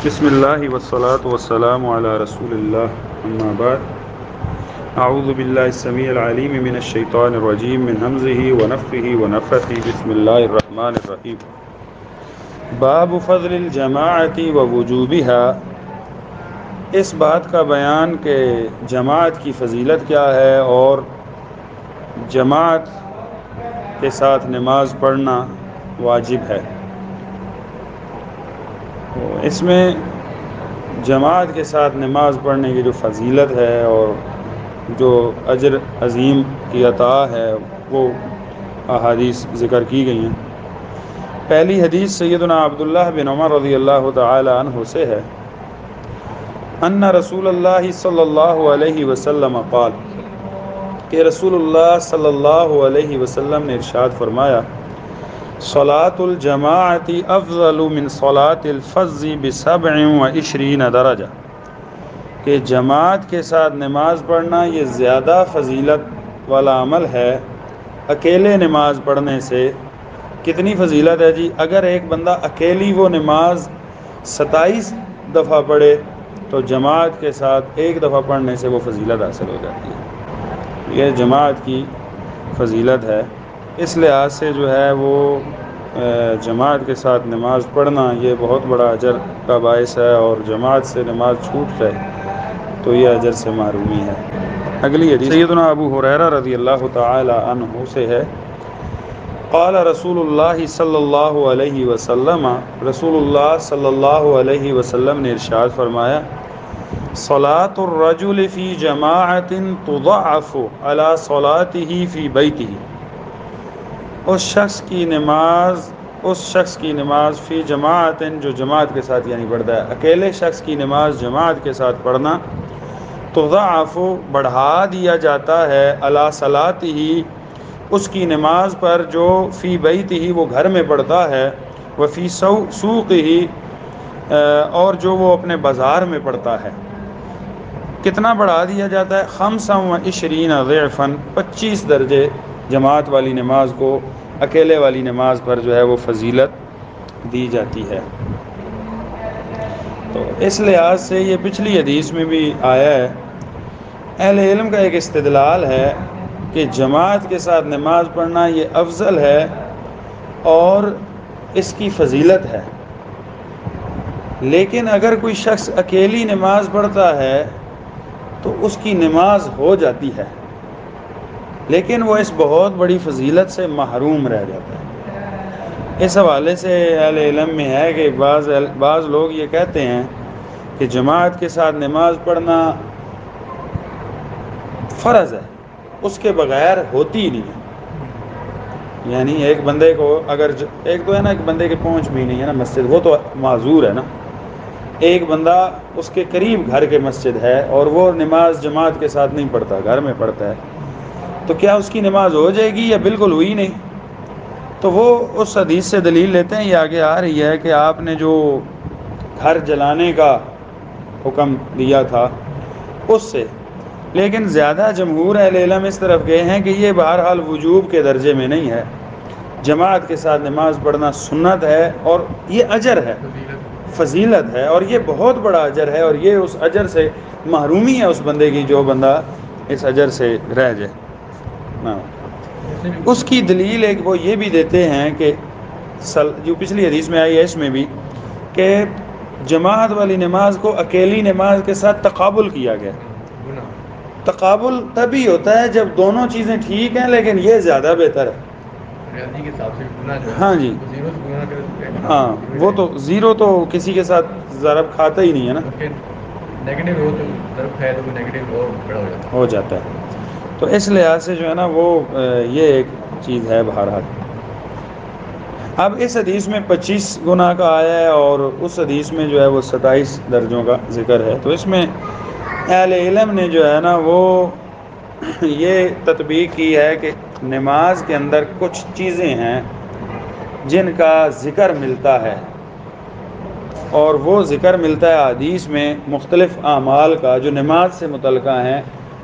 بسم اللہ والصلاة والسلام علی رسول اللہ اما بعد اعوذ باللہ السمیع العلیم من الشیطان الرجیم من حمزہ ونفخہ ونفثہ بسم اللہ الرحمن الرحیم باب فضل الجماعت ووجوبها، اس بات کا بیان کہ جماعت کی فضیلت کیا ہے اور جماعت کے ساتھ نماز پڑھنا واجب ہے۔ اس میں جماعت کے ساتھ نماز پڑھنے کی جو فضیلت ہے اور جو اجر عظیم کی عطا ہے وہ احادیث ذکر کی گئی ہیں۔ پہلی حدیث سیدنا عبداللہ بن عمر رضی اللہ تعالی عنہ سے ہے، ان رسول اللہ صلی اللہ علیہ وسلم قال، کہ رسول اللہ صلی اللہ علیہ وسلم نے ارشاد فرمایا، صلاۃ الجماعت افضل من صلاۃ الفض ب27 درجہ، کہ جماعت کے ساتھ نماز پڑھنا یہ زیادہ فضیلت والا عمل ہے اکیلے نماز پڑھنے سے۔ کتنی فضیلت ہے جی؟ اگر ایک بندہ اکیلی وہ نماز 27 دفعہ پڑھے تو جماعت کے ساتھ ایک دفعہ پڑھنے سے وہ فضیلت حاصل ہو جاتی ہے۔ یہ جماعت کی فضیلت ہے، اس لحاظ سے جو ہے وہ جماعت کے ساتھ نماز پڑھنا یہ بہت بڑا اجر کا باعث ہے، اور جماعت سے نماز چھوٹ جائے تو یہ اجر سے محرومی ہے۔ اگلی حدیث سیدنا ابو ہریرہ رضی اللہ تعالی عنہ سے ہے، قال رسول اللہ صلی اللہ علیہ وسلم، رسول اللہ صلی اللہ علیہ وسلم نے ارشاد فرمایا، صلاۃ الرجل فی جماعت تضعف علی صلاتہ فی بیتہ، اس شخص کی نماز فی جماعت، جو جماعت کے ساتھ یعنی پڑھتا ہے، اکیلے شخص کی نماز جماعت کے ساتھ پڑھنا، تضعف بڑھا دیا جاتا ہے، علی صلاتہ اس کی نماز پر جو فی بیتہ وہ گھر میں پڑھتا ہے، وفی سوقہ اور جو وہ اپنے بازار میں پڑھتا ہے۔ کتنا بڑھا دیا جاتا ہے؟ 25 ضعفاً، 25 درجے جماعت والی نماز کو اکیلے والی نماز پر جو ہے وہ فضیلت دی جاتی ہے۔ تو اس لحاظ سے یہ پچھلی حدیث میں بھی آیا ہے۔ اہل علم کا ایک استدلال ہے کہ جماعت کے ساتھ نماز پڑھنا یہ افضل ہے اور اس کی فضیلت ہے، لیکن اگر کوئی شخص اکیلی نماز پڑھتا ہے تو اس کی نماز ہو جاتی ہے، لیکن وہ اس بہت بڑی فضیلت سے محروم رہ جاتا ہے۔ اس حوالے سے اہل علم میں ہے کہ بعض لوگ یہ کہتے ہیں کہ جماعت کے ساتھ نماز پڑھنا فرض ہے، اس کے بغیر ہوتی ہی نہیں ہے۔ یعنی ایک بندے کو اگر ایک تو ہے نا، ایک بندے کے پہنچ بھی نہیں ہے نا مسجد، وہ تو معذور ہے نا۔ ایک بندہ اس کے قریب گھر کے مسجد ہے اور وہ نماز جماعت کے ساتھ نہیں پڑھتا، گھر میں پڑھتا ہے، تو کیا اس کی نماز ہو جائے گی یا بالکل ہوئی نہیں؟ تو وہ اس حدیث سے دلیل لیتے ہیں، یہ آگے آ رہی ہے کہ آپ نے جو گھر جلانے کا حکم دیا تھا اس سے، لیکن زیادہ جمہور اہل علم اس طرف گئے ہیں کہ یہ بہرحال وجوب کے درجے میں نہیں ہے، جماعت کے ساتھ نماز پڑھنا سنت ہے اور یہ اجر ہے، فضیلت ہے، اور یہ بہت بڑا اجر ہے، اور یہ اس اجر سے محرومی ہے اس بندے کی جو بندہ اس اجر سے رہ جائے۔ اس کی دلیل ایک وہ یہ بھی دیتے ہیں کہ جو پچھلی حدیث میں آئی ہے اس میں بھی کہ جماعت والی نماز کو اکیلی نماز کے ساتھ تقابل کیا گیا۔ تقابل تبھی ہوتا ہے جب دونوں چیزیں ٹھیک ہیں، لیکن یہ زیادہ بہتر ہے۔ ہاں جی، ہاں، وہ تو زیرو تو کسی کے ساتھ ضرب کھاتا ہی نہیں ہے نا، ہو جاتا ہے۔ تو اس لحاظ سے جو ہے نا وہ یہ ایک چیز ہے بہرحال۔ اب اس حدیث میں 25 گنا کا آیا ہے اور اس حدیث میں جو ہے وہ 27 درجوں کا ذکر ہے، تو اس میں اہل علم نے جو ہے نا وہ یہ تطبیق کی ہے کہ نماز کے اندر کچھ چیزیں ہیں جن کا ذکر ملتا ہے، اور وہ ذکر ملتا ہے حدیث میں مختلف اعمال کا جو نماز سے متعلقہ ہیں،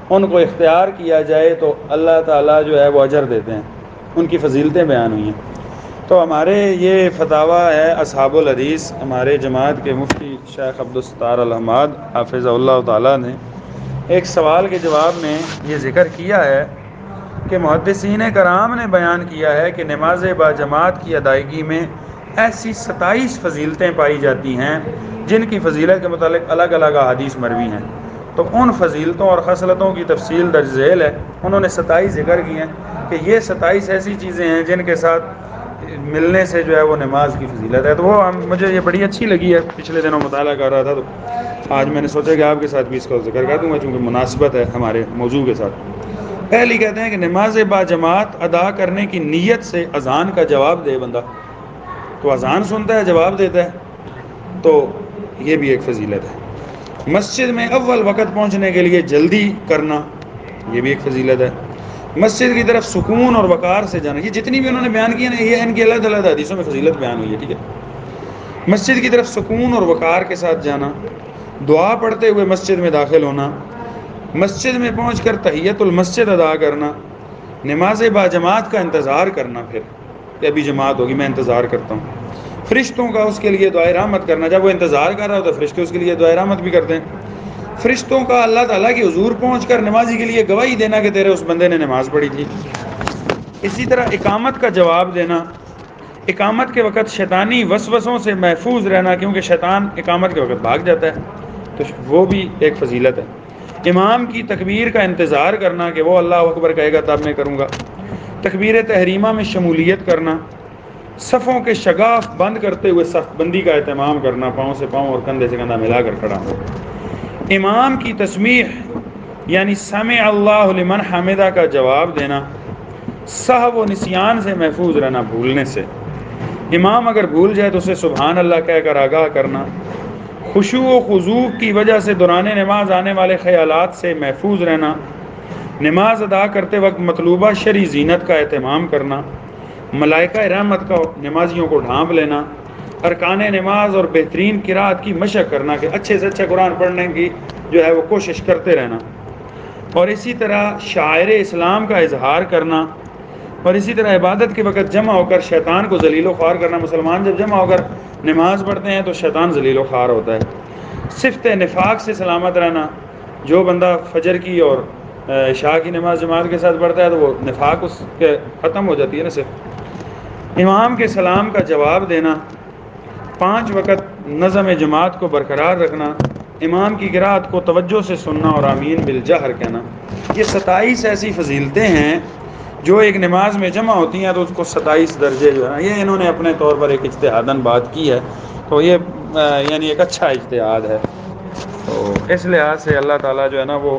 ان کو اختیار کیا جائے تو اللہ تعالیٰ جو ہے وہ اجر دیتے ہیں، ان کی فضیلتیں بیان ہوئی ہیں۔ تو تو ہمارے یہ فتاوی ہے اصحاب الحدیث، ہمارے جماعت کے مفتی شیخ عبدالستار الحماد حافظ اللہ تعالیٰ نے ایک سوال کے جواب میں یہ ذکر کیا ہے کہ محدثین کرام نے بیان کیا ہے کہ نماز با جماعت کی ادائیگی میں ایسی 27 فضیلتیں پائی جاتی ہیں جن کی فضیلت کے متعلق الگ الگ احادیث مروی ہیں۔ تو ان فضیلتوں اور خصلتوں کی تفصیل درج ذیل ہے۔ انہوں نے 27 ذکر کی ہیں کہ یہ 27 ایسی چیزیں ہیں جن کے ساتھ ملنے سے جو ہے وہ نماز کی فضیلت ہے۔ تو وہ مجھے یہ بڑی اچھی لگی ہے، پچھلے دنوں مطالعہ کر رہا تھا تو آج میں نے سوچا کہ آپ کے ساتھ بھی اس کا ذکر کر دوں گا چونکہ مناسبت ہے ہمارے موضوع کے ساتھ۔ پہلی کہتے ہیں کہ نماز با جماعت ادا کرنے کی نیت سے اذان کا جواب دے بندہ، تو اذان سنتا ہے جواب دیتا ہے، تو یہ بھی ایک فضیلت ہے۔ مسجد میں اول وقت پہنچنے کے لیے جلدی کرنا، یہ بھی ایک فضیلت ہے۔ مسجد کی طرف سکون اور وقار سے جانا، یہ جتنی بھی انہوں نے بیان کی نا یہ ان کی الگ الگ حدیثوں میں فضیلت بیان ہوئی ہے، ٹھیک ہے۔ مسجد کی طرف سکون اور وقار کے ساتھ جانا، دعا پڑھتے ہوئے مسجد میں داخل ہونا، مسجد میں پہنچ کر تحیت المسجد ادا کرنا، نماز با جماعت کا انتظار کرنا، پھر کہ ابھی جماعت ہوگی میں انتظار کرتا ہوں، فرشتوں کا اس کے لیے دعائے رحمت کرنا، جب وہ انتظار کر رہا ہو تو فرشتے اس کے لیے دعائے رحمت بھی کرتے ہیں، فرشتوں کا اللہ تعالیٰ کی حضور پہنچ کر نمازی کے لیے گواہی دینا کہ تیرے اس بندے نے نماز پڑھی تھی۔ اسی طرح اقامت کا جواب دینا، اقامت کے وقت شیطانی وسوسوں سے محفوظ رہنا، کیونکہ شیطان اقامت کے وقت بھاگ جاتا ہے، تو وہ بھی ایک فضیلت ہے۔ امام کی تکبیر کا انتظار کرنا کہ وہ اللہ اکبر کہے گا تب میں کروں گا، تکبیر تحریمہ میں شمولیت کرنا، صفوں کے شگاف بند کرتے ہوئے صف بندی کا اہتمام کرنا، پاؤں سے پاؤں اور کندھے سے کندھا ملا کر کھڑا ہو، امام کی تسمیع یعنی سمع اللہ لمن حمدہ کا جواب دینا، سہو و نسیان سے محفوظ رہنا، بھولنے سے، امام اگر بھول جائے تو اسے سبحان اللہ کہہ کر آگاہ کرنا، خشوع و خضوع کی وجہ سے دوران نماز آنے والے خیالات سے محفوظ رہنا، نماز ادا کرتے وقت مطلوبہ شرعی زینت کا اہتمام کرنا، ملائکہ رحمت کا نمازیوں کو ڈھانپ لینا، ارکان نماز اور بہترین قرات کی مشق کرنا کہ اچھے سے اچھا قرآن پڑھنے کی جو ہے وہ کوشش کرتے رہنا، اور اسی طرح شاعر اسلام کا اظہار کرنا، اور اسی طرح عبادت کے وقت جمع ہو کر شیطان کو ذلیل و خوار کرنا۔ مسلمان جب جمع ہو کر نماز پڑھتے ہیں تو شیطان ذلیل و خوار ہوتا ہے۔ صفت نفاق سے سلامت رہنا، جو بندہ فجر کی اور عشاء کی نماز جماعت کے ساتھ پڑھتا ہے تو وہ نفاق اس کے ختم ہو جاتی ہے نا صرف۔ امام کے سلام کا جواب دینا، 5 وقت نظم جماعت کو برقرار رکھنا، امام کی قرات کو توجہ سے سننا اور آمین بالجہر کہنا۔ یہ 27 ایسی فضیلتیں ہیں جو ایک نماز میں جمع ہوتی ہیں، تو اس کو 27 درجے جو ہے نا یہ انہوں نے اپنے طور پر ایک اجتہاداً بات کی ہے، تو یہ یعنی ایک اچھا اجتہاد ہے۔ تو اس لحاظ سے اللہ تعالیٰ جو ہے نا وہ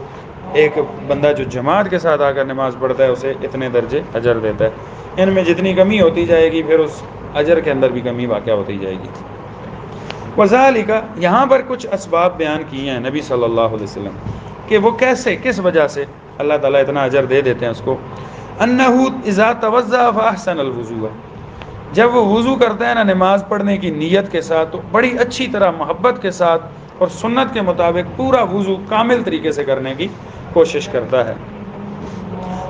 ایک بندہ جو جماعت کے ساتھ آ کر نماز پڑھتا ہے اسے اتنے درجے اجر دیتا ہے۔ ان میں جتنی کمی ہوتی جائے گی پھر اس اجر کے اندر بھی کمی واقع ہوتی جائے گی۔ وذالک، یہاں پر کچھ اسباب بیان کیے ہیں نبی صلی اللہ علیہ وسلم کہ وہ کیسے کس وجہ سے اللہ تعالیٰ اتنا اجر دے دیتے ہیں اس کو۔ انہ اذا توضأ فاحسن الوضوء، جب وہ وضو کرتا ہے نا نماز پڑھنے کی نیت کے ساتھ تو بڑی اچھی طرح محبت کے ساتھ اور سنت کے مطابق پورا وضو کامل طریقے سے کرنے کی کوشش کرتا ہے۔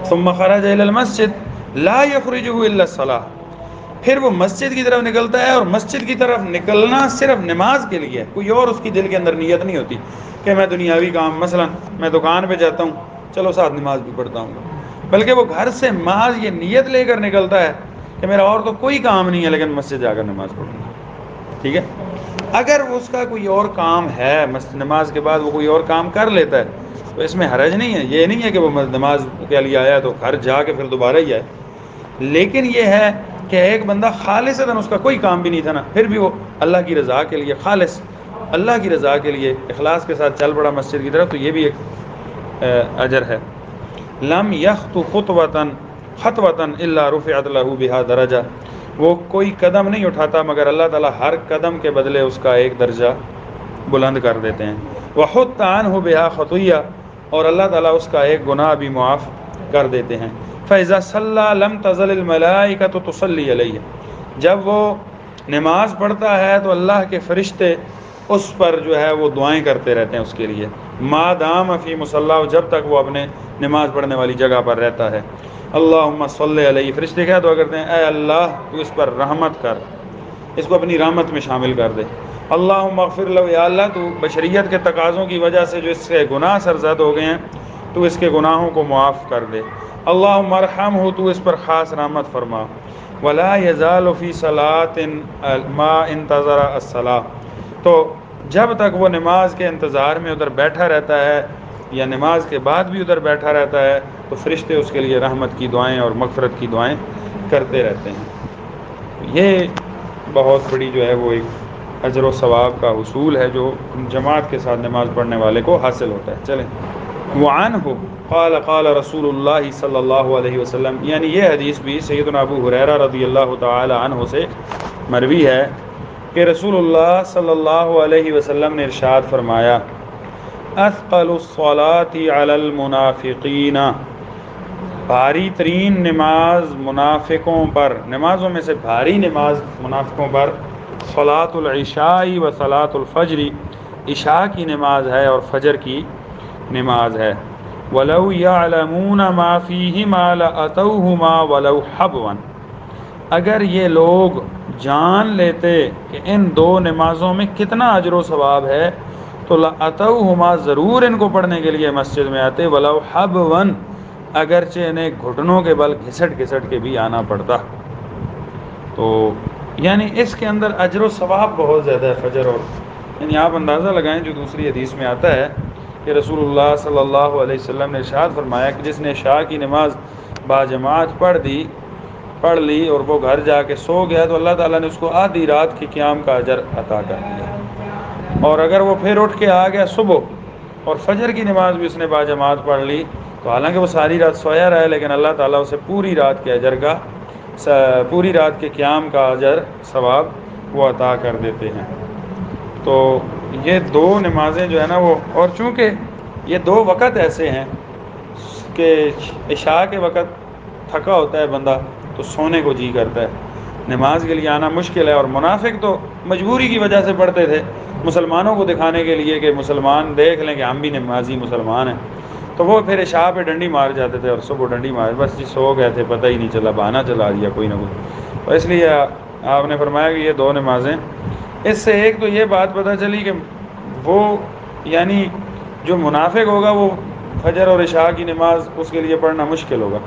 ثم خرج الى المسجد لا يخرجه الا الصلاة، پھر وہ مسجد کی طرف نکلتا ہے اور مسجد کی طرف نکلنا صرف نماز کے لیے، کوئی اور اس کی دل کے اندر نیت نہیں ہوتی کہ میں دنیاوی کام، مثلا میں دکان پہ جاتا ہوں چلو ساتھ نماز بھی پڑھتا ہوں، بلکہ وہ گھر سے محض یہ نیت لے کر نکلتا ہے کہ میرا اور تو کوئی کام نہیں ہے لیکن مسجد جا کر نماز پڑھوں گا، ٹھیک ہے۔ اگر اس کا کوئی اور کام ہے، نماز کے بعد وہ کوئی اور کام کر لیتا ہے تو اس میں حرج نہیں ہے، یہ نہیں ہے کہ وہ نماز کے لیے آیا تو گھر جا کے پھر دوبارہ ہی آئے، لیکن یہ ہے کہ ایک بندہ خالصتاً اس کا کوئی کام بھی نہیں تھا نا، پھر بھی وہ اللہ کی رضا کے لیے، خالص اللہ کی رضا کے لیے اخلاص کے ساتھ چل پڑا مسجد کی طرف، تو یہ بھی ایک اجر ہے۔ لم یخط خطوة الا رفعت له بها درجہ، وہ کوئی قدم نہیں اٹھاتا مگر اللہ تعالیٰ ہر قدم کے بدلے اس کا ایک درجہ بلند کر دیتے ہیں۔ وحط عنہ بها خطیہ، اور اللہ تعالیٰ اس کا ایک گناہ بھی معاف کر دیتے ہیں۔ فإذا صلى لم تزل الملائکۃ تصلی علیہ، جب وہ نماز پڑھتا ہے تو اللہ کے فرشتے اس پر جو ہے وہ دعائیں کرتے رہتے ہیں اس کے لیے، ما دام فی مصلی، جب تک وہ اپنے نماز پڑھنے والی جگہ پر رہتا ہے۔ اللہم صلی علیہ، فرشتے کیا دعا کرتے ہیں؟ اے اللہ تو اس پر رحمت کر، اس کو اپنی رحمت میں شامل کر دے۔ اللہم اغفر لہ، یا اللہ تو بشریت کے تقاضوں کی وجہ سے جو اس کے گناہ سرزد ہو گئے ہیں تو اس کے گناہوں کو معاف کر دے۔ اللہم ارحمہ، تو اس پر خاص رحمت فرما۔ ولا یزال فی صلاۃ ما انتظر الصلاۃ، تو جب تک وہ نماز کے انتظار میں ادھر بیٹھا رہتا ہے یا نماز کے بعد بھی ادھر بیٹھا رہتا ہے تو فرشتے اس کے لیے رحمت کی دعائیں اور مغفرت کی دعائیں کرتے رہتے ہیں۔ یہ بہت بڑی جو ہے وہ ایک اجر و ثواب کا حصول ہے جو جماعت کے ساتھ نماز پڑھنے والے کو حاصل ہوتا ہے۔ چلیں، وعنہ قال قال رسول اللہ صلی اللہ علیہ وسلم، یعنی یہ حدیث بھی سیدنا ابو ہریرہ رضی اللہ تعالی عنہ سے مروی ہے کہ رسول اللہ صلی اللہ علیہ وسلم نے ارشاد فرمایا، اثقل الصلاة علی المنافقین، بھاری ترین نماز منافقوں پر، نمازوں میں سے بھاری نماز منافقوں پر صلاۃ العشاء و صلاۃ الفجر، عشاء کی نماز ہے اور فجر کی نماز ہے۔ وَلَوْ يَعْلَمُونَ مَا فِيهِمَا لَأَتَوْهُمَا وَلَوْ حَبْوًا، اگر یہ لوگ جان لیتے کہ ان دو نمازوں میں کتنا اجر و ثواب ہے تو لَأَتَوْهُمَا، ضرور ان کو پڑھنے کے لیے مسجد میں آتے، وَلَوْ حَبْوًا، اگرچہ انہیں گھٹنوں کے بل گھسٹ گھسٹ کے بھی آنا پڑتا۔ تو یعنی اس کے اندر اجر و ثواب بہت زیادہ ہے فجر اور، یعنی آپ اندازہ لگائیں جو دوسری حدیث میں آتا ہے کہ رسول اللہ صلی اللہ علیہ وسلم نے ارشاد فرمایا کہ جس نے عشاء کی نماز باجماعت پڑھ لی اور وہ گھر جا کے سو گیا تو اللہ تعالیٰ نے اس کو آدھی رات کی قیام کا اجر عطا کر دیا، اور اگر وہ پھر اٹھ کے آ گیا صبح اور فجر کی نماز بھی اس نے باجماعت پڑھ لی تو حالانکہ وہ ساری رات سویا رہا ہے لیکن اللہ تعالیٰ اسے پوری رات کے اجر کا، پوری رات کے قیام کا اجر ثواب وہ عطا کر دیتے ہیں۔ تو یہ دو نمازیں جو ہے نا وہ، اور چونکہ یہ دو وقت ایسے ہیں کہ عشاء کے وقت تھکا ہوتا ہے بندہ تو سونے کو جی کرتا ہے، نماز کے لیے آنا مشکل ہے، اور منافق تو مجبوری کی وجہ سے پڑھتے تھے، مسلمانوں کو دکھانے کے لیے کہ مسلمان دیکھ لیں کہ ہم بھی نمازی مسلمان ہیں، تو وہ پھر عشاء پہ ڈنڈی مار جاتے تھے اور صبح ڈنڈی مار، بس جی سو گئے تھے، پتہ ہی نہیں چلا، بہانہ چلا دیا کوئی نہ کوئی۔ تو اس لیے آپ نے فرمایا کہ یہ دو نمازیں، اس سے ایک تو یہ بات پتہ چلی کہ وہ یعنی جو منافق ہوگا وہ فجر اور عشاء کی نماز اس کے لیے پڑھنا مشکل ہوگا۔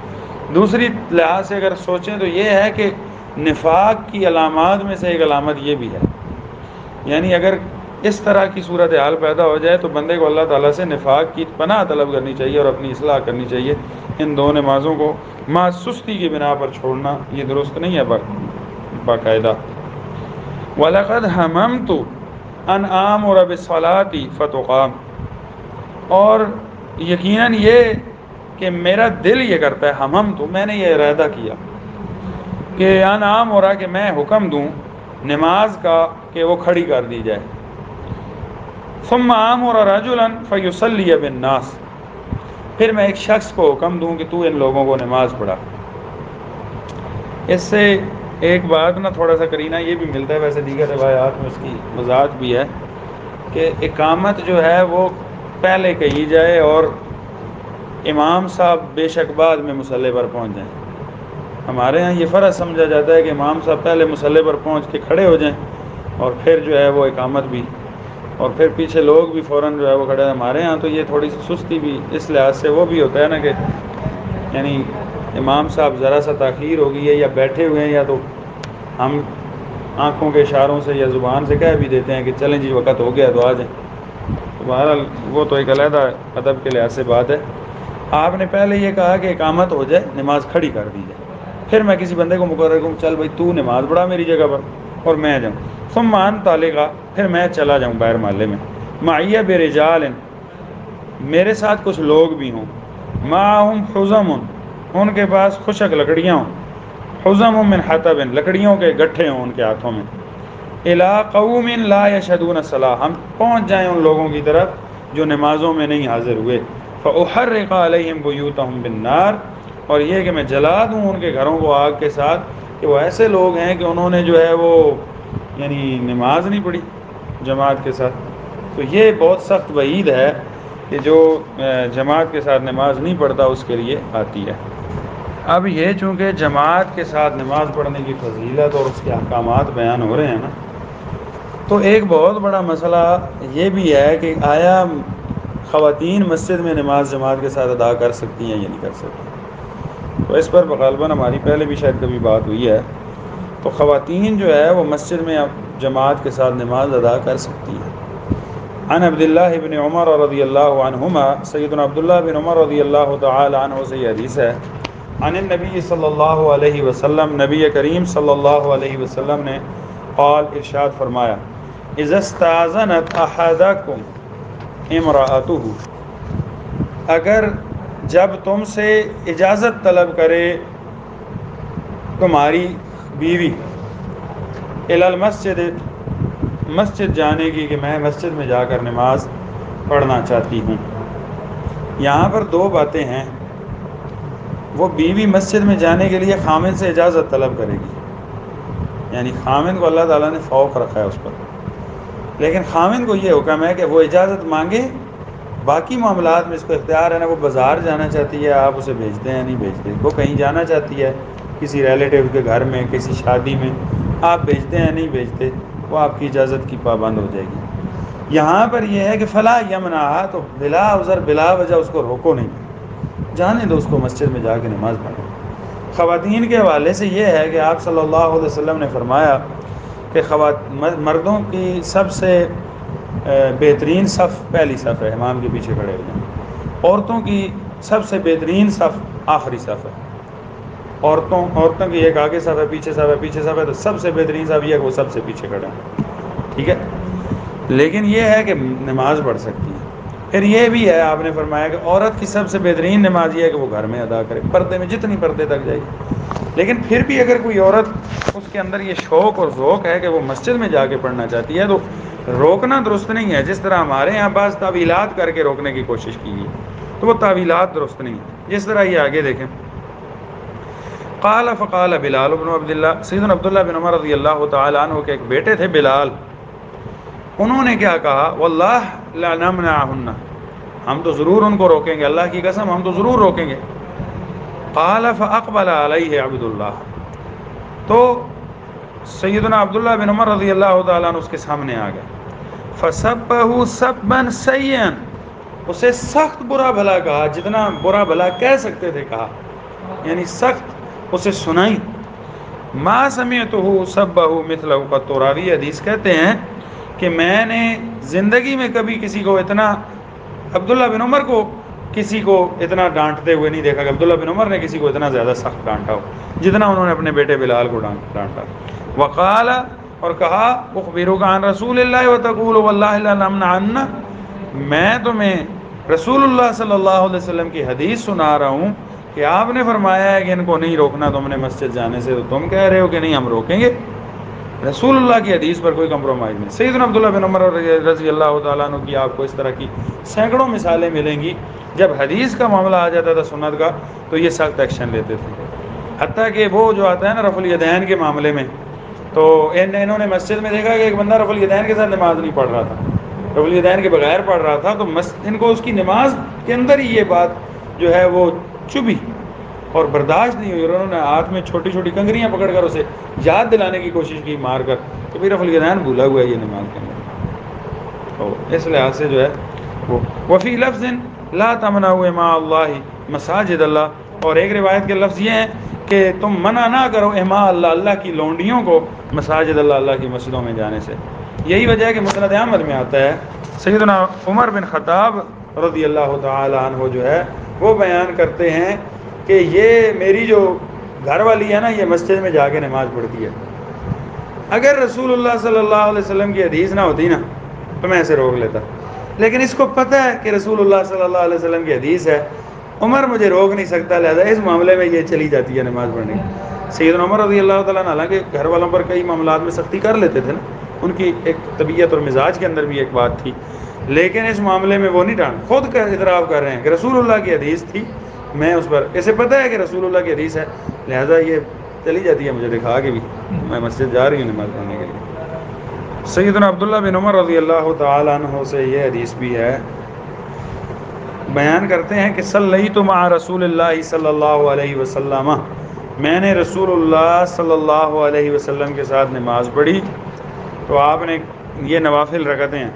دوسری لحاظ سے اگر سوچیں تو یہ ہے کہ نفاق کی علامات میں سے ایک علامت یہ بھی ہے، یعنی اگر اس طرح کی صورتحال پیدا ہو جائے تو بندے کو اللہ تعالیٰ سے نفاق کی پناہ طلب کرنی چاہیے اور اپنی اصلاح کرنی چاہیے۔ ان دو نمازوں کو سستی کی بنا پر چھوڑنا یہ درست نہیں ہے باقاعدہ۔ وَلَقَدْ هَمَمْتُ أَنْ آمُرَ بِالصَّلَاةِ فَتُقَامَ، اور یقیناً یہ کہ میرا دل یہ کرتا ہے، ہممتُ میں نے یہ ارادہ کیا کہ ان آمرا کہ میں حکم دوں نماز کا کہ وہ کھڑی کر دی جائے، ثم آمر رجلا فیصلی بالناس، پھر میں ایک شخص کو حکم دوں کہ تو ان لوگوں کو نماز پڑھا۔ اس سے ایک بات نا تھوڑا سا کرینہ یہ بھی ملتا ہے، ویسے دیگر روایات میں اس کی وضاحت بھی ہے کہ اقامت جو ہے وہ پہلے کہی جائے اور امام صاحب بے شک بعد میں مصلی پر پہنچ جائیں۔ ہمارے ہاں یہ فرض سمجھا جاتا ہے کہ امام صاحب پہلے مصلی پر پہنچ کے کھڑے ہو جائیں اور پھر جو ہے وہ اقامت بھی، اور پھر پیچھے لوگ بھی فوراً جو ہے وہ کھڑے ہیں۔ ہمارے ہاں تو یہ تھوڑی سی سستی بھی اس لحاظ سے وہ بھی ہوتا ہے نا کہ یعنی امام صاحب ذرا سا تاخیر ہو گئی ہے یا بیٹھے ہوئے ہیں، یا تو ہم آنکھوں کے اشاروں سے یا زبان سے کہہ بھی دیتے ہیں کہ چلیں جی وقت ہو گیا تو آ جائیں۔ تو بہرحال وہ تو ایک علیحدہ ادب کے لحاظ سے بات ہے۔ آپ نے پہلے یہ کہا کہ اقامت ہو جائے، نماز کھڑی کر دی جائے، پھر میں کسی بندے کو مقرر کروں، چل بھائی تو نماز پڑھا میری جگہ پر اور میں جاؤں، ثم انت طالقہ، پھر میں چلا جاؤں باہر محلے میں، معیہ برجال، میرے ساتھ کچھ لوگ بھی ہوں، معہم حزم، ان کے پاس خشک لکڑیاں ہوں، حزم من حطب، لکڑیوں کے گٹھے ہوں ان کے ہاتھوں میں، الی قوم لا یشهدون الصلاۃ، ہم پہنچ جائیں ان لوگوں کی طرف جو نمازوں میں نہیں حاضر ہوئے، فاحرق علیہم بیوتہم بالنار، اور یہ کہ میں جلا دوں ان کے گھروں کو آگ کے ساتھ، کہ وہ ایسے لوگ ہیں کہ انہوں نے جو ہے وہ یعنی نماز نہیں پڑھی جماعت کے ساتھ۔ تو یہ بہت سخت وعید ہے کہ جو جماعت کے ساتھ نماز نہیں پڑھتا اس کے لیے آتی ہے۔ اب یہ چونکہ جماعت کے ساتھ نماز پڑھنے کی فضیلت اور اس کے احکامات بیان ہو رہے ہیں نا، تو ایک بہت بڑا مسئلہ یہ بھی ہے کہ آیا خواتین مسجد میں نماز جماعت کے ساتھ ادا کر سکتی ہیں یا نہیں کر سکتی؟ تو اس پر غالباً ہماری پہلے بھی شاید کبھی بات ہوئی ہے. تو خواتین جو ہے وہ مسجد میں جماعت کے ساتھ نماز ادا کر سکتی ہیں. عن عبداللہ بن عمر رضی اللہ عنہما، سیدنا عبداللہ بن عمر رضی اللہ تعالی عنہ سے یہ حدیث ہے، عن النبی صلی اللہ علیہ وسلم، نبی کریم صلی اللہ علیہ وسلم نے قال، ارشاد فرمایا، اذا استاذنت احدکم امرأتہ، اگر جب تم سے اجازت طلب کرے تمہاری بیوی الی المسجد، مسجد جانے کی، کہ میں مسجد میں جا کر نماز پڑھنا چاہتی ہوں. یہاں پر دو باتیں ہیں. وہ بیوی مسجد میں جانے کے لیے خامن سے اجازت طلب کرے گی، یعنی خامن کو اللہ تعالیٰ نے فوق رکھا ہے اس پر، لیکن خامن کو یہ حکم ہے کہ وہ اجازت مانگے. باقی معاملات میں اس کو اختیار ہے نا، وہ بازار جانا چاہتی ہے، آپ اسے بھیجتے ہیں نہیں بھیجتے، وہ کہیں جانا چاہتی ہے کسی ریلیٹیو کے گھر میں، کسی شادی میں، آپ بھیجتے ہیں نہیں بھیجتے، وہ آپ کی اجازت کی پابند ہو جائے گی. یہاں پر یہ ہے کہ فلا یمنعھا، تو بلا عذر بلا وجہ اس کو روکو نہیں، جانے دو اس کو مسجد میں جا کے نماز پڑھو. خواتین کے حوالے سے یہ ہے کہ آپ صلی اللہ علیہ وسلم نے فرمایا کہ مردوں کی سب سے بہترین صف پہلی صف ہے، امام کے پیچھے کھڑے ہوئے ہیں. عورتوں کی سب سے بہترین صف آخری صف ہے. عورتوں کی ایک آگے صف ہے، پیچھے صف ہے، پیچھے صف ہے، تو سب سے بہترین صف یہ ہے کہ وہ سب سے پیچھے کھڑے ہیں. ٹھیک ہے، لیکن یہ ہے کہ نماز پڑھ سکتی ہے. پھر یہ بھی ہے، آپ نے فرمایا کہ عورت کی سب سے بہترین نماز یہ ہے کہ وہ گھر میں ادا کرے، پردے میں، جتنی پردے تک جائے گی. لیکن پھر بھی اگر کوئی عورت، اس کے اندر یہ شوق اور ذوق ہے کہ وہ مسجد میں جا کے پڑھنا چاہتی ہے، تو روکنا درست نہیں ہے. جس طرح ہمارے یہاں بعض تعویلات کر کے روکنے کی کوشش کی گئی، تو وہ تعویلات درست نہیں. جس طرح یہ آگے دیکھیں، قال فقال بلال بن عبداللہ، سیدنا عبداللہ بن عمر رضی اللہ تعالی عنہ کے ایک بیٹے تھے بلال، انہوں نے کیا کہا، واللہ لا نمنعہن، ہم تو ضرور ان کو روکیں گے، اللہ کی قسم ہم تو ضرور روکیں گے. قال فاقبل علیہ عبداللہ، تو سیدنا عبداللہ بن عمر رضی اللہ تعالیٰ عنہ اس کے سامنے آ گئے. فسبہ سبا سیئا، اسے سخت برا بھلا کہا، جتنا برا بھلا کہہ سکتے تھے کہا، یعنی سخت اسے سنائی. ما سمعتہ سبہ مثلہ قط، راوی حدیث کہتے ہیں کہ میں نے زندگی میں کبھی کسی کو اتنا، عبداللہ بن عمر کو کسی کو اتنا ڈانٹتے ہوئے نہیں دیکھا کہ عبداللہ بن عمر نے کسی کو اتنا زیادہ سخت ڈانٹا ہو جتنا انہوں نے اپنے بیٹے بلال کو ڈانٹا. وقال، اور کہا، اخبرک عن رسول اللہ وتقول واللہ لا نمنعن، میں تمہیں رسول اللہ صلی اللہ علیہ وسلم کی حدیث سنا رہا ہوں کہ آپ نے فرمایا ہے کہ ان کو نہیں روکنا تم نے مسجد جانے سے، تو تم کہہ رہے ہو کہ نہیں ہم روکیں گے. رسول اللہ کی حدیث پر کوئی کمپرومائز نہیں. سیدنا عبداللہ بن عمر رضی اللہ تعالیٰ عنہ کی آپ کو اس طرح کی سینکڑوں مثالیں ملیں گی. جب حدیث کا معاملہ آ جاتا تھا سنت کا، تو یہ سخت ایکشن لیتے تھے. حتیٰ کہ وہ جو آتا ہے نا رفع الیدین کے معاملے میں، تو انہوں نے مسجد میں دیکھا کہ ایک بندہ رفع الیدین کے ساتھ نماز نہیں پڑھ رہا تھا، رفع الیدین کے بغیر پڑھ رہا تھا، تو ان کو اس کی نماز کے اندر ہی یہ بات جو ہے وہ چبھی اور برداشت نہیں ہوئی، اور انہوں نے ہاتھ میں چھوٹی چھوٹی کنگریاں پکڑ کر اسے یاد دلانے کی کوشش کی مار کر، تو پھر رفع الیدین بھولا ہوا ہے یہ نماز کے اندر. تو اس لحاظ سے جو ہے وہ وفی لفظ لا تمنعوا اماء اللہ مساجد اللہ، اور ایک روایت کے لفظ یہ ہیں کہ تم منع نہ کرو اماء اللہ، اللہ کی لونڈیوں کو، مساجد اللہ، اللہ کی مسجدوں میں جانے سے. یہی وجہ ہے کہ مسند احمد میں آتا ہے، سیدنا عمر بن خطاب رضی اللہ تعالی عنہ جو ہے وہ بیان کرتے ہیں کہ یہ میری جو گھر والی ہے نا، یہ مسجد میں جا کے نماز پڑھتی ہے. اگر رسول اللہ صلی اللہ علیہ وسلم کی حدیث نہ ہوتی نا تو میں اسے روک لیتا، لیکن اس کو پتہ ہے کہ رسول اللہ صلی اللہ علیہ وسلم کی حدیث ہے، عمر مجھے روک نہیں سکتا، لہذا اس معاملے میں یہ چلی جاتی ہے نماز پڑھنے کی. سیدنا عمر رضی اللہ تعالیٰ عنہ حالانکہ گھر والوں پر کئی معاملات میں سختی کر لیتے تھے نا، ان کی ایک طبیعت اور مزاج کے اندر بھی ایک بات تھی، لیکن اس معاملے میں وہ نہیں ڈانٹ، خود کا اعتراف کر رہے ہیں کہ رسول اللہ کی حدیث تھی، میں اس پر، اسے پتہ ہے کہ رسول اللہ کی حدیث ہے، لہذا یہ چلی جاتی ہے مجھے دکھا کے بھی، میں مسجد جا رہی ہوں نماز پڑھنے کے لیے. سیدنا عبداللہ بن عمر رضی اللہ تعالی عنہ سے یہ حدیث بھی ہے بیان کرتے ہیں کہ صلیت مع رسول اللہ صلی اللہ علیہ وسلم، میں نے رسول اللہ صلی اللہ علیہ وسلم کے ساتھ نماز پڑھی. تو آپ نے یہ نوافل رکعتیں ہیں،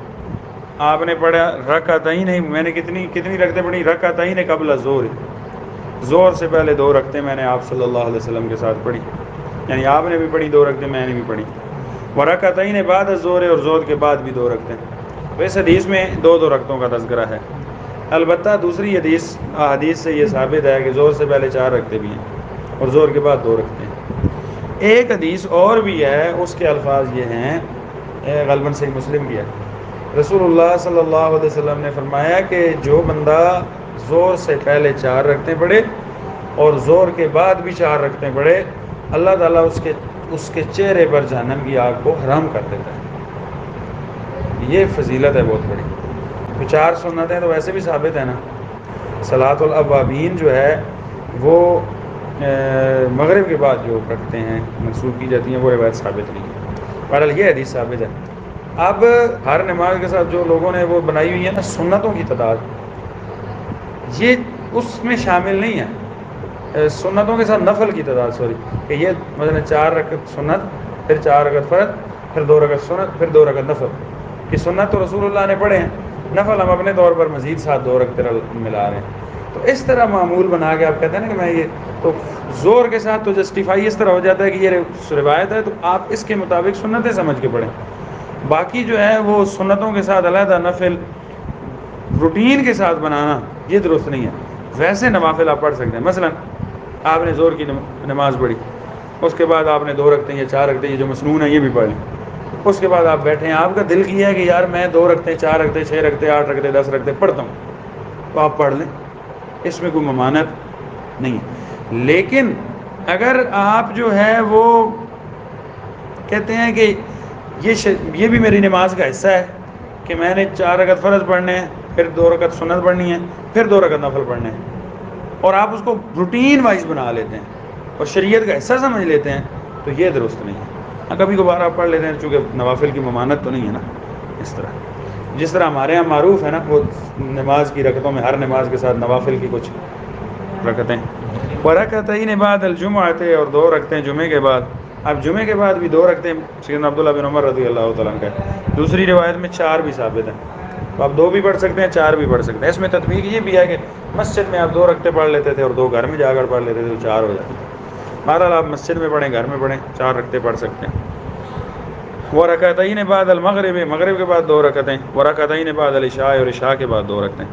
آپ نے پڑھا رکعتین، میں نے کتنی رکعتیں پڑھی؟ رکعتین قبل الظہر، زہر سے پہلے 2 رکعتیں میں نے آپ صلی اللہ علیہ وسلم کے ساتھ پڑھی، یعنی آپ نے بھی پڑھی 2 رکعتیں، میں نے بھی پڑھی. ورکعتین بعد الظہر، اور زہر کے بعد بھی 2 رکعتیں. تو اس حدیث میں 2 رکعتوں کا تذکرہ ہے. البتہ دوسری حدیث سے یہ ثابت ہے کہ زہر سے پہلے 4 رکعتیں بھی ہیں اور زہر کے بعد 2 رکعتیں ہیں. ایک حدیث اور بھی ہے، اس کے الفاظ یہ ہیں، غالباً صحیح مسلم کی ہے. رسول اللہ صلی اللہ علیہ وسلم نے فرمایا کہ جو بندہ زہر سے پہلے 4 رکعتیں پڑھے اور زہر کے بعد بھی 4 رکعتیں پڑھے، اللہ تعالیٰ اس کے چہرے پر جہنم کی آگ کو حرام کر دیتا ہے. یہ فضیلت ہے بہت بڑی. تو 4 سنتیں تو ویسے بھی ثابت ہے نا. صلاۃ الاوابین جو ہے وہ مغرب کے بعد جو پڑھتے ہیں منسوخ کی جاتی ہیں، وہ روایت ثابت نہیں ہے. بہرحال یہ حدیث ثابت ہے. اب ہر نماز کے ساتھ جو لوگوں نے وہ بنائی ہوئی ہے نا سنتوں کی تعداد، یہ اس میں شامل نہیں ہے. سنتوں کے ساتھ نفل کی تعداد کہ یہ مثلا 4 رکعت سنت، پھر 4 رکعت فرض، پھر 2 رکعت سنت، پھر 2 رکعت نفل. کہ سنت تو رسول اللہ نے پڑھے ہیں، نفل ہم اپنے طور پر مزید ساتھ 2 رکعت ملا رہے ہیں. تو اس طرح معمول بنا کے آپ کہتے ہیں نا کہ میں یہ تو زور کے ساتھ تو جسٹیفائی اس طرح ہو جاتا ہے کہ یہ روایت ہے تو آپ اس کے مطابق سنتیں سمجھ کے پڑھیں. باقی جو ہے وہ سنتوں کے ساتھ علیحدہ نفل روٹین کے ساتھ بنانا یہ درست نہیں ہے. ویسے نوافل آپ پڑھ سکتے ہیں. مثلا آپ نے زور کی نماز پڑھی، اس کے بعد آپ نے 2 رکعتیں یا 4 رکعتیں یہ جو مسنون ہیں یہ بھی پڑھ لیں. اس کے بعد آپ بیٹھے ہیں، آپ کا دل کیا ہے کہ یار میں 2 رکعتیں 4 رکعتیں 6 رکعتیں 8 رکعتیں 10 رکعتیں پڑھتا ہوں، تو آپ پڑھ لیں، اس میں کوئی ممانعت نہیں. لیکن اگر آپ جو ہے وہ کہتے ہیں کہ یہ بھی میری نماز کا حصہ ہے کہ میں نے 4 رکعت فرض پڑھنے ہیں، پھر 2 رکعت سنت پڑھنی ہے، پھر 2 رکعت نفل پڑھنے ہیں، اور آپ اس کو روٹین وائز بنا لیتے ہیں اور شریعت کا حصہ سمجھ لیتے ہیں، تو یہ درست نہیں ہے. کبھی کبھار آپ پڑھ لیتے ہیں چونکہ نوافل کی ممانعت تو نہیں ہے نا. اس طرح جس طرح ہمارے یہاں معروف ہے نا وہ نماز کی رکعتوں میں ہر نماز کے ساتھ نوافل کی کچھ رکعتیں. ورکعتین بعد الجمعۃ، اور 2 رکعتیں جمعے کے بعد. اب جمعے کے بعد بھی 2 رکعتیں سیدنا عبداللہ بن عمر رضی اللہ تعالیٰ عنہ کا. دوسری روایت میں 4 بھی ثابت ہیں، تو آپ 2 بھی پڑھ سکتے ہیں 4 بھی پڑھ سکتے ہیں. اس میں تطبیق یہ بھی ہے کہ مسجد میں آپ 2 رکعتیں پڑھ لیتے تھے اور 2 گھر میں جا کر پڑھ لیتے تھے تو 4 ہو جاتے. بہرحال آپ مسجد میں پڑھیں گھر میں پڑھیں 4 رکعتیں پڑھ سکتے ہیں. ورکعتین بعد المغرب، مغرب کے بعد 2 رکعتیں. ورکعتین بعد العشاء، اور عشاء کے بعد 2 رکعتیں.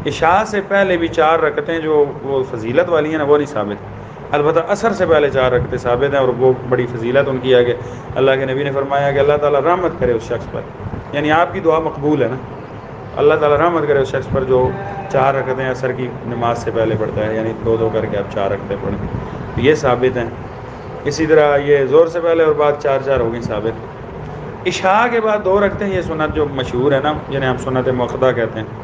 عشاء سے پہلے بھی 4 رکعتیں جو وہ فضیلت والی ہیں نا وہ نہیں ثابت. البتہ عصر سے پہلے 4 رکعتیں ثابت ہیں، اور وہ بڑی فضیلت ان کی ہے کہ اللہ کے نبی نے فرمایا کہ اللہ تعالیٰ رحمت کرے اس شخص پر، یعنی آپ کی دعا مقبول ہے نا، اللہ تعالیٰ رحمت کرے اس شخص پر جو 4 رکعتیں عصر کی نماز سے پہلے پڑھتا ہے، یعنی 2 کر کے آپ 4 رکعتیں پڑھیں. تو یہ ثابت ہیں. اسی طرح یہ زور سے پہلے اور بعد 4 ہو گئی ثابت. عشاء کے بعد 2 رکعتیں، یہ سنت جو مشہور ہے نا جنہیں ہم سنت موقدہ کہتے ہیں.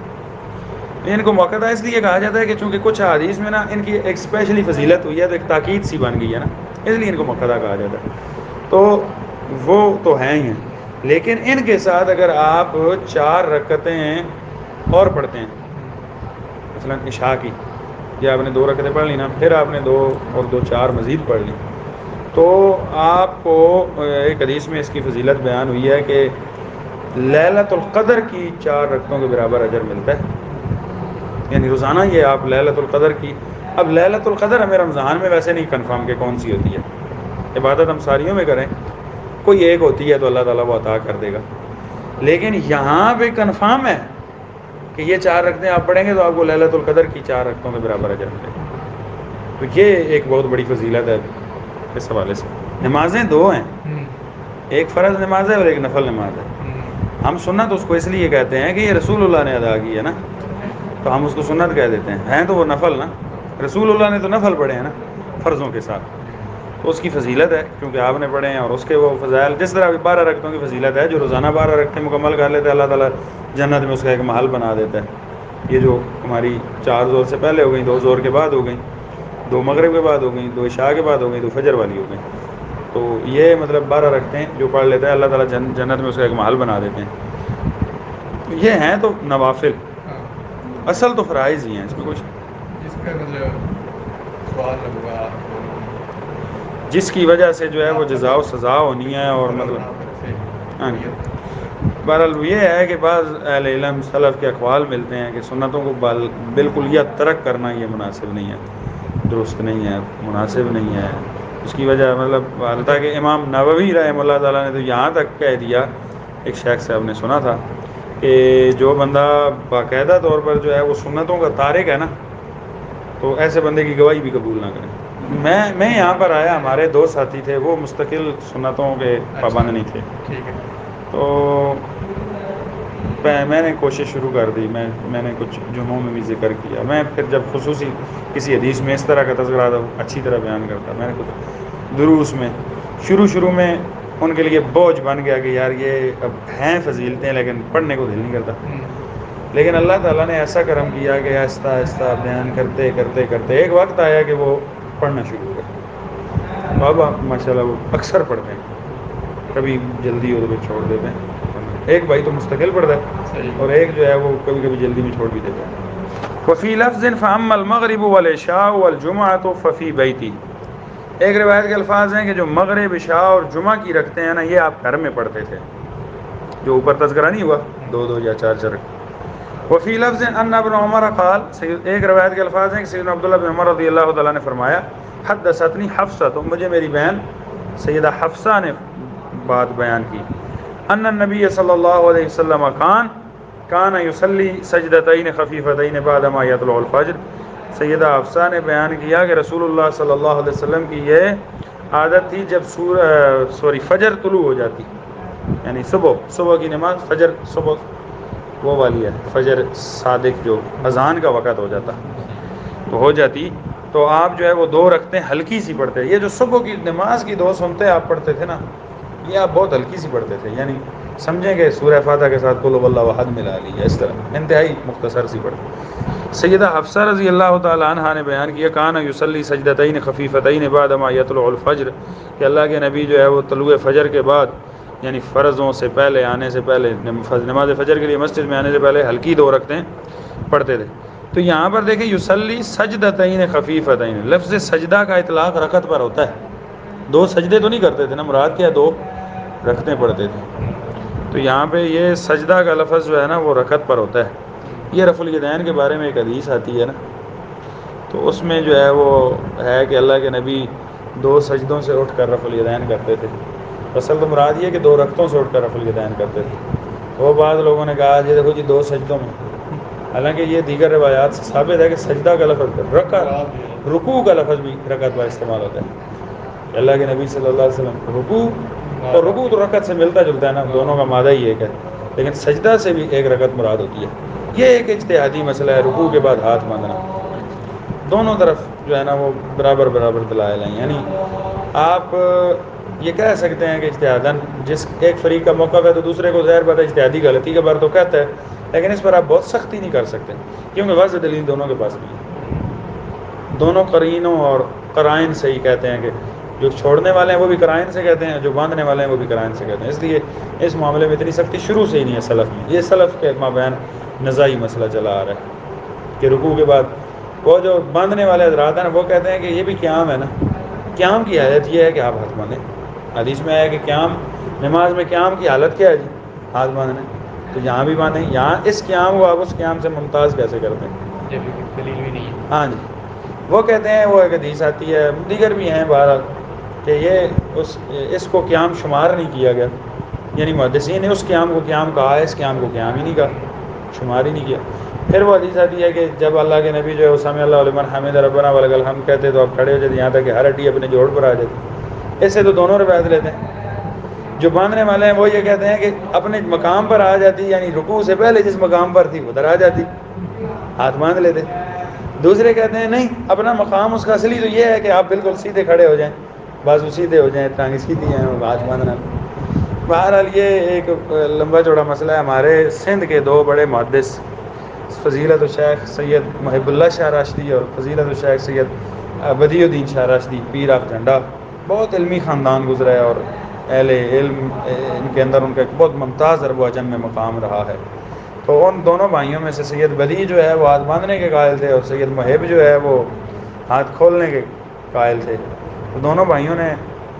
ان کو موقدہ اس لیے کہا جاتا ہے کہ چونکہ کچھ حدیث میں نا ان کی ایک اسپیشلی فضیلت ہوئی ہے، تو ایک تاکید سی بن گئی ہے نا، اس لیے ان کو موقدہ کہا جاتا ہے. تو وہ تو ہیں ہی ہیں، لیکن ان کے ساتھ اگر آپ 4 رکعتیں اور پڑھتے ہیں، مثلا عشاء کی، یا آپ نے 2 رکعتیں پڑھ لی نا، پھر آپ نے 2 اور 2 4 مزید پڑھ لی، تو آپ کو ایک حدیث میں اس کی فضیلت بیان ہوئی ہے کہ لیلۃ القدر کی 4 رکعتوں کے برابر اجر ملتا ہے. یعنی روزانہ یہ آپ لیلۃ القدر کی، اب لیلۃ القدر ہمیں رمضان میں ویسے نہیں کنفرم کہ کون سی ہوتی ہے، عبادت ہم ساریوں میں کریں، کوئی ایک ہوتی ہے تو اللہ تعالیٰ وہ عطا کر دے گا. لیکن یہاں پہ کنفرم ہے کہ یہ 4 رکعتیں آپ پڑھیں گے تو آپ کو لیلۃ القدر کی 4 رکعتوں کے برابر اجر ملے گا. تو یہ ایک بہت بڑی فضیلت ہے. اس حوالے سے نمازیں 2 ہیں، ایک فرض نماز ہے اور ایک نفل نماز ہے. ہم سنت اس کو اس لیے کہتے ہیں کہ یہ رسول اللہ نے ادا کی ہے نا، تو ہم اس کو سنت کہہ دیتے ہیں تو وہ نفل نا، رسول اللہ نے تو نفل پڑھے ہیں نا فرضوں کے ساتھ، تو اس کی فضیلت ہے کیونکہ آپ نے پڑھے ہیں، اور اس کے وہ فضائل جس طرح 12 رکعتوں کی فضیلت ہے، جو روزانہ 12 رکعتیں مکمل کر لیتے ہیں اللہ تعالیٰ جنت میں اس کا ایک محل بنا دیتا ہے. یہ جو ہماری 4 زور سے پہلے ہو گئیں، 2 زور کے بعد ہو گئیں، 2 مغرب کے بعد ہو گئیں، 2 عشاء کے بعد ہو گئیں، 2 فجر والی ہو گئیں، تو یہ مطلب 12 رکعتیں جو پڑھ لیتے ہیں اللہ تعالیٰ جنت میں اس کا ایک محل بنا دیتے ہیں. یہ ہیں تو نوافل. اصل تو فرائض ہی ہیں، اس میں کچھ جس کا مطلب سوال ہوگا جس کی وجہ سے جو ہے وہ جزا و سزا ہونی ہے، اور مطلب ہاں جی بہرحال یہ ہے کہ بعض اہل علم سلف کے اقوال ملتے ہیں کہ سنتوں کو بالکل یا ترک کرنا یہ مناسب نہیں ہے، درست نہیں ہے، مناسب نہیں ہے۔ اس کی وجہ مطلب حالتا کہ امام نووی رحمہ اللہ تعالیٰ نے تو یہاں تک کہہ دیا، ایک شیخ صاحب نے سنا تھا کہ جو بندہ باقاعدہ طور پر جو ہے وہ سنتوں کا تارک ہے نا، تو ایسے بندے کی گواہی بھی قبول نہ کریں۔ میں یہاں پر آیا، ہمارے دو ساتھی تھے، وہ مستقل سنتوں کے پابند نہیں تھے، ٹھیک ہے، تو میں نے کوشش شروع کر دی، میں نے کچھ جمعوں میں بھی ذکر کیا، میں پھر جب خصوصی کسی حدیث میں اس طرح کا تذکرہ تھا اچھی طرح بیان کرتا، میں نے کچھ دروس میں شروع میں ان کے لیے بوجھ بن گیا کہ یار یہ اب ہیں فضیلتیں لیکن پڑھنے کو دل نہیں کرتا، لیکن اللہ تعالیٰ نے ایسا کرم کیا کہ آہستہ آہستہ بیان کرتے کرتے کرتے ایک وقت آیا کہ وہ پڑھنا شروع کر، اب آپ ماشاء اللہ وہ اکثر پڑھتے ہیں، کبھی جلدی اور چھوڑ دیتے ہیں، ایک بھائی تو مستقل پڑھتا ہے اور ایک جو ہے وہ کبھی کبھی جلدی میں چھوڑ بھی دیتا ہے۔ وفی لفظ فاما المغرب والعشاء والجمعة ففی بیتی، ایک روایت کے الفاظ ہیں کہ جو مغرب عشاء اور جمعہ کی رکھتے ہیں نا، یہ آپ گھر میں پڑھتے تھے، جو اوپر تذکرہ نہیں ہوا 2 یا 4 وفی لفظ ان ابن عمر قال، ایک روایت کے الفاظ ہیں کہ سیدنا عبداللہ بن عمر رضی اللہ تعالیٰ نے فرمایا حدثتنی حفصہ، تو مجھے میری بہن سیدہ حفصہ نے بات بیان کی، ان النبی صلی اللہ علیہ وسلم کان یصلی سجدتین خفیفتین بعد ما یطلع الفجر، سیدہ حفصہ نے بیان کیا کہ رسول اللہ صلی اللہ علیہ وسلم کی یہ عادت تھی جب فجر طلوع ہو جاتی، یعنی صبح کی نماز، فجر صبح وہ والی ہے، فجر صادق جو اذان کا وقت ہو جاتا تو ہو جاتی، تو آپ جو ہے وہ 2 رکعتیں ہلکی سی پڑھتے، یہ جو صبح کی نماز کی 2 سنتے آپ پڑھتے تھے نا، یہ آپ بہت ہلکی سی پڑھتے تھے، یعنی سمجھیں کہ سورہ فاتحہ کے ساتھ قل واللہ احد ملا لی، اس طرح انتہائی مختصر سی پڑھتے۔ سیدہ حفصہ رضی اللہ تعالی عنہا نے بیان کیا کان یصلی سجدتین خفیفتین بعد ما یطلع الفجر، کہ اللہ کے نبی جو ہے وہ طلوع فجر کے بعد، یعنی فرضوں سے پہلے آنے سے پہلے، نماز فجر کے لیے مسجد میں آنے سے پہلے ہلکی 2 رکعتیں پڑھتے تھے۔ تو یہاں پر دیکھیں یصلی سجدتین خفیفتین، لفظ سجدہ کا اطلاق رکعت پر ہوتا ہے، 2 سجدے تو نہیں کرتے تھے نا، مراد کیا 2 رکعتیں پڑھتے تھے، تو یہاں پہ یہ سجدہ کا لفظ جو ہے نا وہ رکعت پر ہوتا ہے۔ یہ رفع الیدین کے بارے میں ایک حدیث آتی ہے نا، تو اس میں جو ہے وہ ہے کہ اللہ کے نبی 2 سجدوں سے اٹھ کر رفع الیدین کرتے تھے، اصل تو مراد یہ کہ 2 رکعتوں سے اٹھ کر رفع الیدین کرتے تھے، وہ بعض لوگوں نے کہا جی دیکھو جی 2 سجدوں میں، حالانکہ یہ دیگر روایات سے ثابت ہے کہ سجدہ کا لفظ رکعت، رکوع کا لفظ بھی رکعت پر استعمال ہوتا ہے، اللہ کے نبی صلی اللہ علیہ وسلم رکوع، اور رکوع تو رکعت سے ملتا جلتا ہے نا، دونوں کا مادہ ہی ایک ہے، لیکن سجدہ سے بھی 1 رکعت مراد ہوتی ہے۔ یہ ایک اجتہادی مسئلہ ہے، رکوع کے بعد ہاتھ باندھنا، دونوں طرف جو ہے نا وہ برابر دلائل ہیں، یعنی آپ یہ کہہ سکتے ہیں کہ اجتہاداً جس ایک فریق کا موقف ہے تو دوسرے کو ظاہر بات ہے اجتہادی غلطی کے بار تو کہتا ہے، لیکن اس پر آپ بہت سختی نہیں کر سکتے، کیونکہ واضح دلیل دونوں کے پاس بھی ہے، دونوں قرینوں اور قرائن سے ہی کہتے ہیں کہ جو چھوڑنے والے ہیں وہ بھی قرائن سے کہتے ہیں، جو باندھنے والے ہیں وہ بھی قرائن سے کہتے ہیں، اس لیے اس معاملے میں اتنی سختی شروع سے ہی نہیں ہے سلف میں، یہ سلف کے مابین نزاعی مسئلہ چلا آ رہا ہے کہ رکوع کے بعد وہ جو باندھنے والے حضرات ہیں نا وہ کہتے ہیں کہ یہ بھی قیام ہے نا، قیام کی حالت یہ ہے کہ آپ ہاتھ باندھیں، حدیث میں ہے کہ قیام، نماز میں قیام کی حالت کیا ہے جی، ہاتھ باندھنے، تو یہاں بھی باندھیں، یہاں اس قیام کو آپ اس قیام سے ممتاز کیسے کرتے ہیں، دلیل بھی نہیں ہے۔ ہاں جی، وہ کہتے ہیں وہ ایک حدیث آتی ہے، دیگر بھی ہیں بہرحال، کہ یہ اس کو قیام شمار نہیں کیا گیا، یعنی محدثین نے اس قیام کو قیام کہا ہے، اس قیام کو قیام ہی نہیں کہا، شمار ہی نہیں کیا۔ پھر وہ حدیث آتی ہے کہ جب اللہ کے نبی جو ہے سمع اللہ لمن حمد ربنا ولک الحمد کہتے تو آپ کھڑے ہو جاتے، یہاں تک کہ ہر ہڈی اپنے جوڑ پر آ جاتی، ایسے تو دونوں روایت لیتے ہیں۔ جو باندھنے والے ہیں وہ یہ کہتے ہیں کہ اپنے مقام پر آ جاتی، یعنی رکوع سے پہلے جس مقام پر تھی ادھر آ جاتی، ہاتھ باندھ لیتے۔ دوسرے کہتے ہیں نہیں، اپنا مقام اس کا اصلی تو یہ ہے کہ آپ بالکل سیدھے کھڑے ہو جائیں، بازو سیدھے ہو جائیں، ٹانگیں سیدھی ہیں، ہاتھ باندھنا۔ بہرحال یہ ایک لمبا چوڑا مسئلہ ہے۔ ہمارے سندھ کے 2 بڑے محدث فضیلت الشیخ سید محب اللہ شاہ راشدی اور فضیلت الشیخ سید Badie Uddin Shah Rashdi Pir of جھنڈا، بہت علمی خاندان گزرا ہے اور اہل علم ان کے اندر ان کا ایک بہت ممتاز ضرب و عجم میں مقام رہا ہے۔ تو تو ان دونوں بھائیوں میں سے سید بدی جو ہے وہ ہاتھ باندھنے کے قائل تھے اور سید محب جو ہے وہ ہاتھ کھولنے کے قائل تھے. تو دونوں بھائیوں نے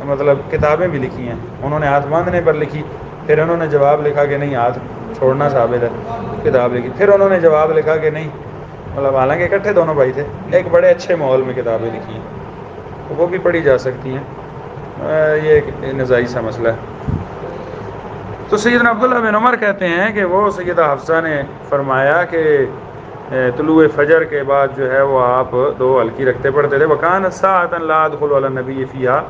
مطلب کتابیں بھی لکھی ہیں. انہوں نے ہاتھ باندھنے پر لکھی, پھر انہوں نے جواب لکھا کہ نہیں ہاتھ چھوڑنا ثابت ہے, کتاب لکھی. پھر انہوں نے جواب لکھا کہ نہیں, مطلب حالانکہ اکٹھے دونوں بھائی تھے, ایک بڑے اچھے ماحول میں کتابیں لکھی ہیں, وہ بھی پڑھی جا سکتی ہیں. یہ ایک نزاعی سا مسئلہ ہے. تو سیدنا عبداللہ بن عمر کہتے ہیں کہ وہ سیدہ حفصہ نے فرمایا کہ طلوع فجر کے بعد جو ہے وہ آپ 2 ہلکی رکھتے پڑھتے تھے. وکان ساعۃ لا ادخل علی النبی فیہا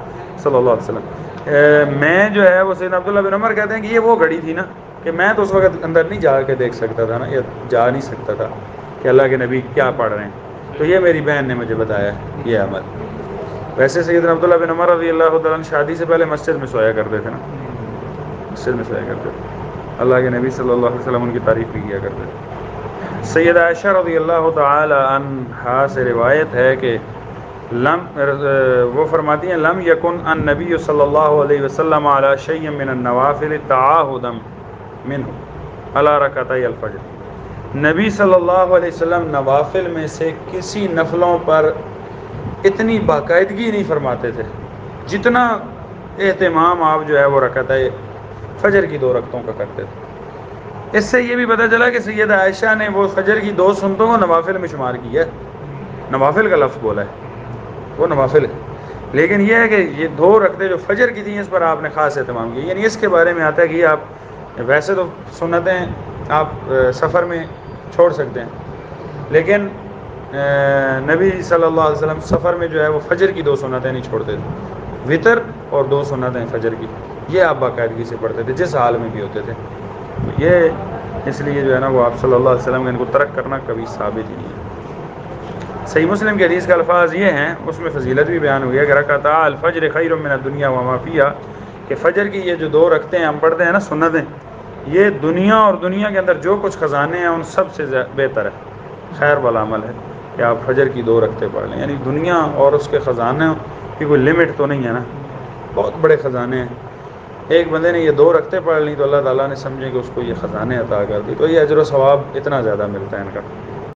صلی اللہ علیہ وسلم. میں جو ہے وہ سیدنا عبداللہ بن عمر کہتے ہیں کہ یہ وہ گھڑی تھی نا کہ میں تو اس وقت اندر نہیں جا کے دیکھ سکتا تھا نا, یا جا نہیں سکتا تھا کہ اللہ کے نبی کیا پڑھ رہے ہیں. تو یہ میری بہن نے مجھے بتایا یہ عمل. ویسے سیدنا عبداللہ بن عمر رضی اللہ تعالیٰ عنہ شادی سے پہلے مسجد میں سویا کرتے تھے نا, مسجد میں سویا کرتے تھے. اللہ کے نبی صلی اللہ علیہ وسلم ان کی تعریف بھی کیا کرتے تھے. سیدہ عائشہ رضی اللہ تعالی عنہا سے روایت ہے کہ وہ فرماتی ہیں لم یکن النبی صلی اللہ علیہ وسلم علی شیء من النوافل تعاہدا منہ علی رکعتی الفجر. نبی صلی اللہ علیہ وسلم نوافل میں سے کسی نفلوں پر اتنی باقاعدگی نہیں فرماتے تھے جتنا اہتمام آپ جو ہے وہ رکعتِ فجر کی 2 رکعتوں کا کرتے تھے. اس سے یہ بھی پتہ چلا کہ سیدہ عائشہ نے وہ فجر کی 2 سنتوں کو نوافل میں شمار کیا ہے. نوافل کا لفظ بولا ہے, وہ نوافل ہے. لیکن یہ ہے کہ یہ 2 رکعتیں جو فجر کی تھیں اس پر آپ نے خاص اہتمام کیا. یعنی اس کے بارے میں آتا ہے کہ آپ ویسے تو سنتیں آپ سفر میں چھوڑ سکتے ہیں, لیکن نبی صلی اللہ علیہ وسلم سفر میں جو ہے وہ فجر کی 2 سنتیں نہیں چھوڑتے تھے. وطر اور 2 سنتیں فجر کی, یہ آپ باقاعدگی سے پڑھتے تھے جس حال میں بھی ہوتے تھے. یہ اس لیے جو ہے نا وہ آپ صلی اللہ علیہ وسلم کا ان کو ترک کرنا کبھی ثابت ہی نہیں ہے. صحیح مسلم کے حدیث کا الفاظ یہ ہیں, اس میں فضیلت بھی بیان ہوئی ہے کہ رکعتا الفجر خیر من الدنیا وما فیہا, کہ فجر کی یہ جو 2 رکعتیں ہم پڑھتے ہیں نا سنتیں, یہ دنیا اور دنیا کے اندر جو کچھ خزانے ہیں ان سب سے بہتر ہے, خیر والا عمل ہے کہ آپ فجر کی 2 رکعتیں پڑھ لیں. یعنی دنیا اور اس کے خزانے کی کوئی لمٹ تو نہیں ہے نا, بہت بڑے خزانے ہیں. ایک بندے نے یہ 2 رکعتیں پڑھ لیں تو اللہ تعالیٰ نے سمجھے کہ اس کو یہ خزانے عطا کر دی, تو یہ اجر و ثواب اتنا زیادہ ملتا ہے ان کا.